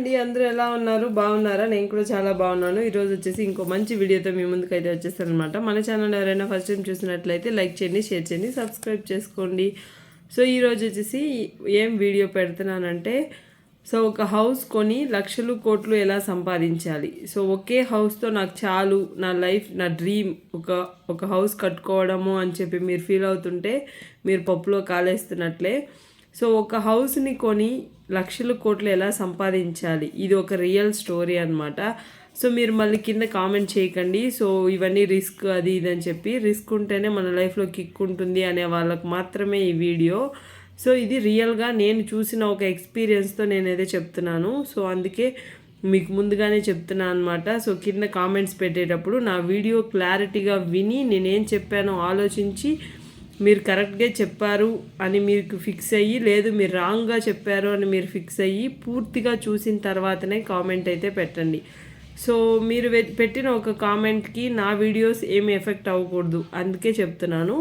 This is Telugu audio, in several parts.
అండి, అందరూ ఎలా ఉన్నారు? బాగున్నారా? నేను కూడా చాలా బాగున్నాను. ఈరోజు వచ్చేసి ఇంకో మంచి వీడియోతో మీ ముందుకు అయితే వచ్చేస్తాను అనమాట. మన ఛానల్ ఎవరైనా ఫస్ట్ టైం చూసినట్లయితే లైక్ చేయండి, షేర్ చేయండి, సబ్స్క్రైబ్ చేసుకోండి. సో ఈరోజు వచ్చేసి ఏం వీడియో పెడుతున్నానంటే, సో ఒక హౌస్ కొని లక్షలు కోట్లు ఎలా సంపాదించాలి. సో ఒకే హౌస్తో నాకు చాలు, నా లైఫ్, నా డ్రీమ్ ఒక హౌస్ కట్టుకోవడము అని చెప్పి మీరు ఫీల్ అవుతుంటే మీరు పప్పులో కాలేస్తున్నట్లే. సో ఒక హౌస్ని కొని లక్షల కోట్లు ఎలా సంపాదించాలి, ఇది ఒక రియల్ స్టోరీ అనమాట. సో మీరు మళ్ళీ కింద కామెంట్ చేయకండి సో ఇవన్నీ రిస్క్ అది ఇది అని చెప్పి. రిస్క్ ఉంటేనే మన లైఫ్లో కిక్ ఉంటుంది అనే వాళ్ళకు మాత్రమే ఈ వీడియో. సో ఇది రియల్గా నేను చూసిన ఒక ఎక్స్పీరియన్స్తో నేనైతే చెప్తున్నాను. సో అందుకే మీకు ముందుగానే చెప్తున్నాను అనమాట. సో కింద కామెంట్స్ పెట్టేటప్పుడు నా వీడియో క్లారిటీగా విని నేనేం చెప్పానో ఆలోచించి మీరు కరెక్ట్గా చెప్పారు అని మీకు ఫిక్స్ అయ్యి, లేదు మీరు రాంగ్గా చెప్పారు అని మీరు ఫిక్స్ అయ్యి పూర్తిగా చూసిన తర్వాతనే కామెంట్ అయితే పెట్టండి. సో మీరు పెట్టిన ఒక కామెంట్కి నా వీడియోస్ ఏమి ఎఫెక్ట్ అవ్వకూడదు, అందుకే చెప్తున్నాను.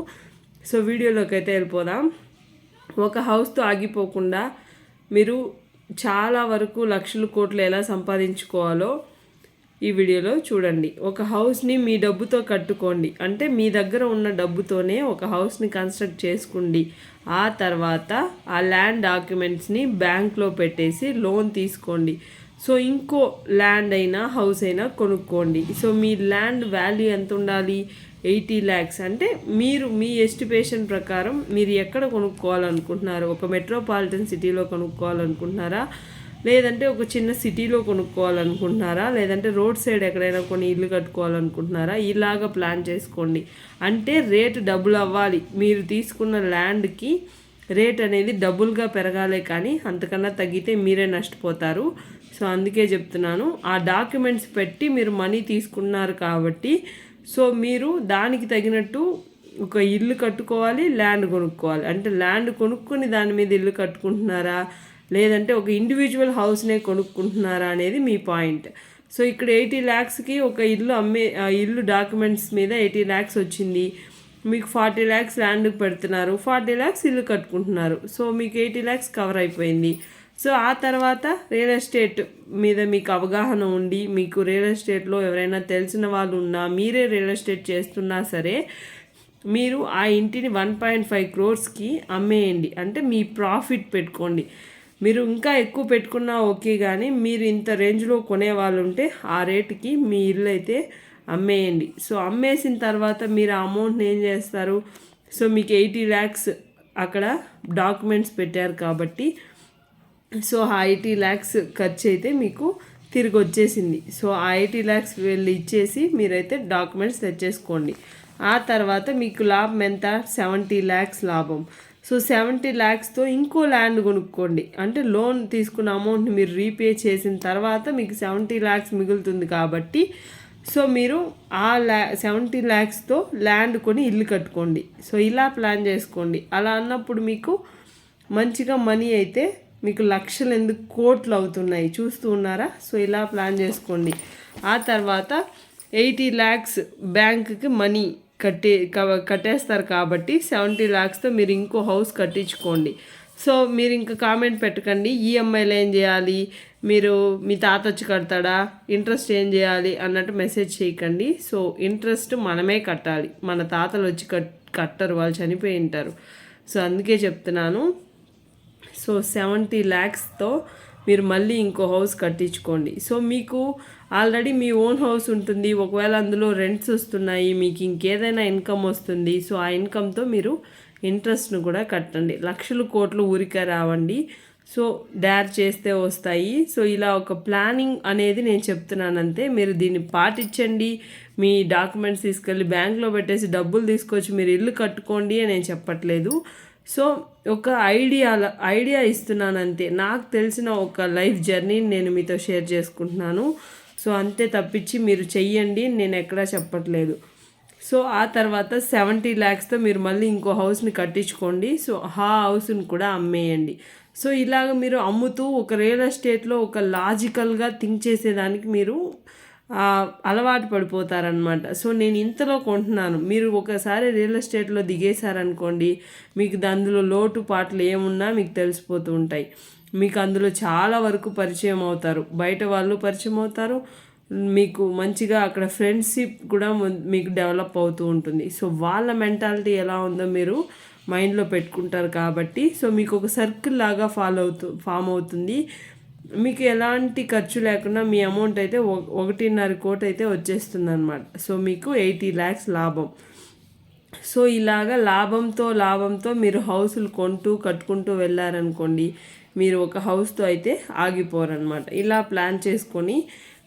సో వీడియోలోకి అయితే వెళ్ళిపోదాం. ఒక హౌస్తో ఆగిపోకుండా మీరు చాలా వరకు లక్షల కోట్లు ఎలా సంపాదించుకోవాలో ఈ వీడియోలో చూడండి. ఒక హౌస్ని మీ డబ్బుతో కట్టుకోండి, అంటే మీ దగ్గర ఉన్న డబ్బుతోనే ఒక హౌస్ని కన్స్ట్రక్ట్ చేసుకోండి. ఆ తర్వాత ఆ ల్యాండ్ డాక్యుమెంట్స్ని బ్యాంక్లో పెట్టేసి లోన్ తీసుకోండి. సో ఇంకో ల్యాండ్ అయినా హౌస్ అయినా కొనుక్కోండి. సో మీ ల్యాండ్ వాల్యూ ఎంత ఉండాలి? 80 lakhs. అంటే మీరు మీ ఎస్టిమేషన్ ప్రకారం మీరు ఎక్కడ కొనుక్కోవాలనుకుంటున్నారు? ఒక మెట్రోపాలిటన్ సిటీలో కొనుక్కోవాలనుకుంటున్నారా, లేదంటే ఒక చిన్న సిటీలో కొనుక్కోవాలనుకుంటున్నారా, లేదంటే రోడ్ సైడ్ ఎక్కడైనా కొన్ని ఇల్లు కట్టుకోవాలనుకుంటున్నారా? ఇలాగ ప్లాన్ చేసుకోండి. అంటే రేటు డబుల్ అవ్వాలి. మీరు తీసుకున్న ల్యాండ్కి రేట్ అనేది డబుల్గా పెరగాలే, కానీ అంతకన్నా తగ్గితే మీరే నష్టపోతారు. సో అందుకే చెప్తున్నాను. ఆ డాక్యుమెంట్స్ పెట్టి మీరు మనీ తీసుకున్నారు కాబట్టి సో మీరు దానికి తగినట్టు ఒక ఇల్లు కట్టుకోవాలి, ల్యాండ్ కొనుక్కోవాలి. అంటే ల్యాండ్ కొనుక్కొని దాని మీద ఇల్లు కట్టుకుంటున్నారా, లేదంటే ఒక ఇండివిజువల్ హౌస్నే కొనుక్కుంటున్నారా అనేది మీ పాయింట్. సో ఇక్కడ 80 lakhsకి ఒక ఇల్లు ఇల్లు డాక్యుమెంట్స్ మీద 80 lakhs వచ్చింది. మీకు 40 lakhs ల్యాండ్కి పెడుతున్నారు, 40 lakhs ఇల్లు కట్టుకుంటున్నారు. సో మీకు 80 lakhs కవర్ అయిపోయింది. సో ఆ తర్వాత రియల్ ఎస్టేట్ మీద మీకు అవగాహన ఉండి, మీకు రియల్ ఎస్టేట్లో ఎవరైనా తెలిసిన వాళ్ళు ఉన్నా, మీరే రియల్ ఎస్టేట్ చేస్తున్నా సరే, మీరు ఆ ఇంటిని 1.5 crores అమ్మేయండి. అంటే మీ ప్రాఫిట్ పెట్టుకోండి. మీరు ఇంకా ఎక్కువ పెట్టుకున్నా ఓకే, కానీ మీరు ఇంత రేంజ్లో కొనేవాళ్ళు ఉంటే ఆ రేటుకి మీ ఇల్లు అయితే అమ్మేయండి. సో అమ్మేసిన తర్వాత మీరు ఆ అమౌంట్ని ఏం చేస్తారు? సో మీకు 80 lakhs అక్కడ డాక్యుమెంట్స్ పెట్టారు కాబట్టి సో ఆ 80 lakhs ఖర్చు అయితే మీకు తిరిగి వచ్చేసింది. సో ఆ 80 lakhs వెళ్ళి ఇచ్చేసి మీరైతే డాక్యుమెంట్స్ తెచ్చేసుకోండి. ఆ తర్వాత మీకు లాభం ఎంత? 70 lakhs లాభం. సో 70 lakhsతో ఇంకో ల్యాండ్ కొనుక్కోండి. అంటే లోన్ తీసుకున్న అమౌంట్ని మీరు రీపే చేసిన తర్వాత మీకు 70 lakhs మిగులుతుంది కాబట్టి సో మీరు ఆ 70 lakhsతో ల్యాండ్ కొని ఇల్లు కట్టుకోండి. సో ఇలా ప్లాన్ చేసుకోండి. అలా అన్నప్పుడు మీకు మంచిగా మనీ అయితే మీకు లక్షలు ఎందుకు కోట్లు అవుతున్నాయి, చూస్తూ ఉన్నారా? సో ఇలా ప్లాన్ చేసుకోండి. ఆ తర్వాత 80 lakhs బ్యాంకుకి మనీ కట్టేస్తారు కాబట్టి 70 lakhsతో మీరు ఇంకో హౌస్ కట్టించుకోండి. సో మీరు ఇంకా కామెంట్ పెట్టకండి ఈఎంఐలు ఏం చేయాలి, మీరు మీ తాత వచ్చి కడతాడా, ఇంట్రెస్ట్ ఏం చేయాలి అన్నట్టు మెసేజ్ చేయకండి. సో ఇంట్రెస్ట్ మనమే కట్టాలి, మన తాతలు వచ్చి కట్టరు, వాళ్ళు చనిపోయి ఉంటారు. సో అందుకే చెప్తున్నాను. సో 70 lakhsతో మీరు మళ్ళీ ఇంకో హౌస్ కట్టించుకోండి. సో మీకు ఆల్రెడీ మీ ఓన్ హౌస్ ఉంటుంది, ఒకవేళ అందులో రెంట్స్ వస్తున్నాయి, మీకు ఇంకేదైనా ఇన్కమ్ వస్తుంది. సో ఆ ఇన్కమ్తో మీరు ఇంట్రెస్ట్ను కూడా కట్టండి. లక్షలు కోట్లు ఊరికే రావండి. సో డేర్ చేస్తే వస్తాయి. సో ఇలా ఒక ప్లానింగ్ అనేది నేను చెప్తున్నాను అంతే. మీరు దీన్ని పాటించండి. మీ డాక్యుమెంట్స్ తీసుకెళ్ళి బ్యాంక్లో పెట్టేసి డబ్బులు తీసుకొచ్చి మీరు ఇల్లు కట్టుకోండి అని నేను చెప్పట్లేదు. సో ఒక ఐడియా ఇస్తున్నాను అంతే. నాకు తెలిసిన ఒక లైఫ్ జర్నీని నేను మీతో షేర్ చేసుకుంటున్నాను. సో అంతే తప్పించి మీరు చెయ్యండి నేను ఎక్కడా చెప్పట్లేదు. సో ఆ తర్వాత 70 lakhsతో మీరు మళ్ళీ ఇంకో హౌస్ని కట్టించుకోండి. సో ఆ హౌస్ని కూడా అమ్మేయండి. సో ఇలాగ మీరు అమ్ముతూ ఒక రియల్ ఎస్టేట్లో ఒక లాజికల్గా థింక్ చేసేదానికి మీరు అలవాటు పడిపోతారనమాట. సో నేను ఇంతలో కొంటున్నాను, మీరు ఒకసారి రియల్ ఎస్టేట్లో దిగేశారనుకోండి, మీకు అందులో లోటు పాటలు ఏమున్నా మీకు తెలిసిపోతూ ఉంటాయి. మీకు అందులో చాలా వరకు పరిచయం అవుతారు, బయట వాళ్ళు పరిచయం అవుతారు, మీకు మంచిగా అక్కడ ఫ్రెండ్షిప్ కూడా మీకు డెవలప్ అవుతూ ఉంటుంది. సో వాళ్ళ మెంటాలిటీ ఎలా ఉందో మీరు మైండ్లో పెట్టుకుంటారు కాబట్టి సో మీకు ఒక సర్కిల్ లాగా ఫామ్ అవుతుంది. మీకు ఎలాంటి ఖర్చు లేకుండా మీ అమౌంట్ అయితే 1.5 కోటి అయితే వచ్చేస్తుంది అనమాట. సో మీకు 80 lakhs లాభం. సో ఇలాగా లాభంతో మీరు హౌసులు కట్టుకుంటూ వెళ్ళారనుకోండి, మీరు ఒక హౌస్తో అయితే ఆగిపోరనమాట. ఇలా ప్లాన్ చేసుకొని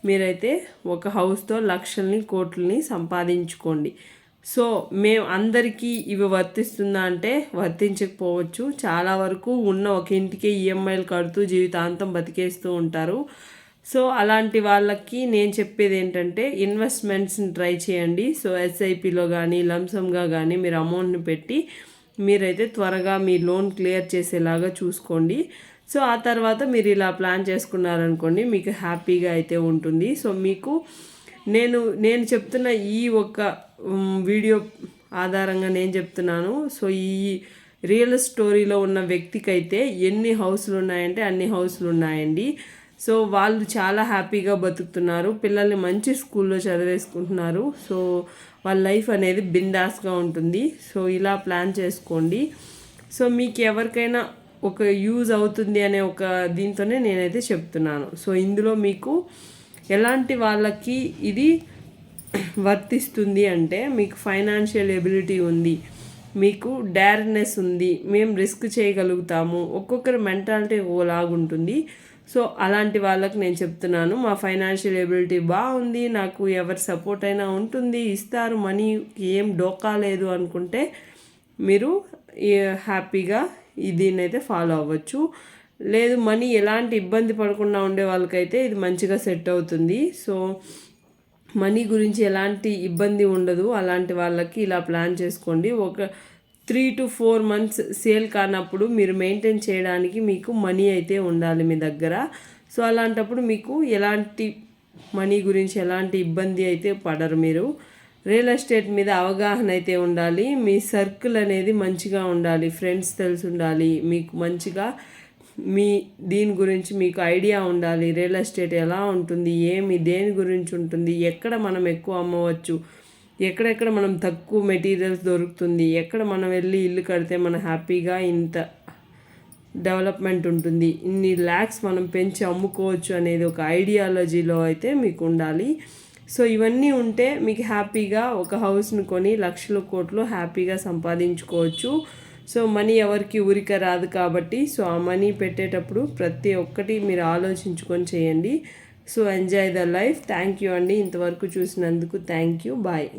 మీరైతే ఒక హౌస్తో లక్షల్ని కోట్లని సంపాదించుకోండి. సో మేము అందరికీ ఇవి వర్తిస్తుందా అంటే వర్తించకపోవచ్చు. చాలా వరకు ఉన్న ఒక ఇంటికే ఈఎంఐలు కడుతూ జీవితాంతం బతికేస్తూ ఉంటారు. సో అలాంటి వాళ్ళకి నేను చెప్పేది ఏంటంటే ఇన్వెస్ట్మెంట్స్ని ట్రై చేయండి. సో ఎస్ఐపిలో కానీ లంసమ్గా కానీ మీరు అమౌంట్ని పెట్టి మీరైతే త్వరగా మీ లోన్ క్లియర్ చేసేలాగా చూసుకోండి. సో ఆ తర్వాత మీరు ఇలా ప్లాన్ చేసుకున్నారనుకోండి, మీకు హ్యాపీగా అయితే ఉంటుంది. సో మీకు నేను చెప్తున్న ఈ ఒక్క వీడియో ఆధారంగా నేను చెప్తున్నాను. సో ఈ రియల్ స్టోరీలో ఉన్న వ్యక్తికైతే ఎన్ని హౌస్లు ఉన్నాయంటే అన్ని హౌస్లు ఉన్నాయండి. సో వాళ్ళు చాలా హ్యాపీగా బతుకుతున్నారు, పిల్లల్ని మంచి స్కూల్లో చదివేసుకుంటున్నారు. సో వాళ్ళ లైఫ్ అనేది బిందాస్గా ఉంటుంది. సో ఇలా ప్లాన్ చేసుకోండి. సో మీకు ఎవరికైనా ఒక యూజ్ అవుతుంది అనే ఒక దీంతోనే నేనైతే చెప్తున్నాను. సో ఇందులో మీకు ఎలాంటి వాళ్ళకి ఇది వర్తిస్తుంది అంటే మీకు ఫైనాన్షియల్ ఎబిలిటీ ఉంది, మీకు డేర్నెస్ ఉంది, మేము రిస్క్ చేయగలుగుతాము, ఒక్కొక్కరి మెంటాలిటీ ఓలాగుంటుంది. సో అలాంటి వాళ్ళకి నేను చెప్తున్నాను, మా ఫైనాన్షియల్ ఎబిలిటీ బాగుంది, నాకు ఎవరి సపోర్ట్ అయినా ఉంటుంది, ఇస్తారు, మనీ ఏం డోకా లేదు అనుకుంటే మీరు హ్యాపీగా దీన్నైతే ఫాలో అవ్వచ్చు. లేదు మనీ ఎలాంటి ఇబ్బంది పడకుండా ఉండే వాళ్ళకైతే ఇది మంచిగా సెట్ అవుతుంది. సో మనీ గురించి ఎలాంటి ఇబ్బంది ఉండదు, అలాంటి వాళ్ళకి ఇలా ప్లాన్ చేసుకోండి. ఒక 3 to 4 months సేల్ కానప్పుడు మీరు మెయింటైన్ చేయడానికి మీకు మనీ అయితే ఉండాలి మీ దగ్గర. సో అలాంటప్పుడు మీకు ఎలాంటి మనీ గురించి ఎలాంటి ఇబ్బంది అయితే పడరు. మీరు రియల్ ఎస్టేట్ మీద అవగాహన అయితే ఉండాలి, మీ సర్కిల్ అనేది మంచిగా ఉండాలి, ఫ్రెండ్స్ తెలిసి ఉండాలి, మీకు మంచిగా దీని గురించి మీకు ఐడియా ఉండాలి. రియల్ ఎస్టేట్ ఎలా ఉంటుంది, దేని గురించి ఉంటుంది, ఎక్కడ మనం ఎక్కువ అమ్మవచ్చు, ఎక్కడెక్కడ మనం తక్కువ మెటీరియల్స్ దొరుకుతుంది, ఎక్కడ మనం వెళ్ళి ఇల్లు కడితే మనం హ్యాపీగా ఇంత డెవలప్మెంట్ ఉంటుంది, ఇన్ని ల్యాక్స్ మనం పెంచి అమ్ముకోవచ్చు అనేది ఒక ఐడియాలజీలో అయితే మీకు ఉండాలి. సో ఇవన్నీ ఉంటే మీకు హ్యాపీగా ఒక హౌస్ని కొని లక్షల కోట్లు హ్యాపీగా సంపాదించుకోవచ్చు. సో మనీ ఎవరికి ఊరిక రాదు కాబట్టి సో ఆ మనీ పెట్టేటప్పుడు ప్రతి ఒక్కటి మీరు ఆలోచించుకొని చేయండి. So enjoy the life. Thank you అండి, ఇంతవరకు చూసినందుకు థ్యాంక్ యూ, బాయ్.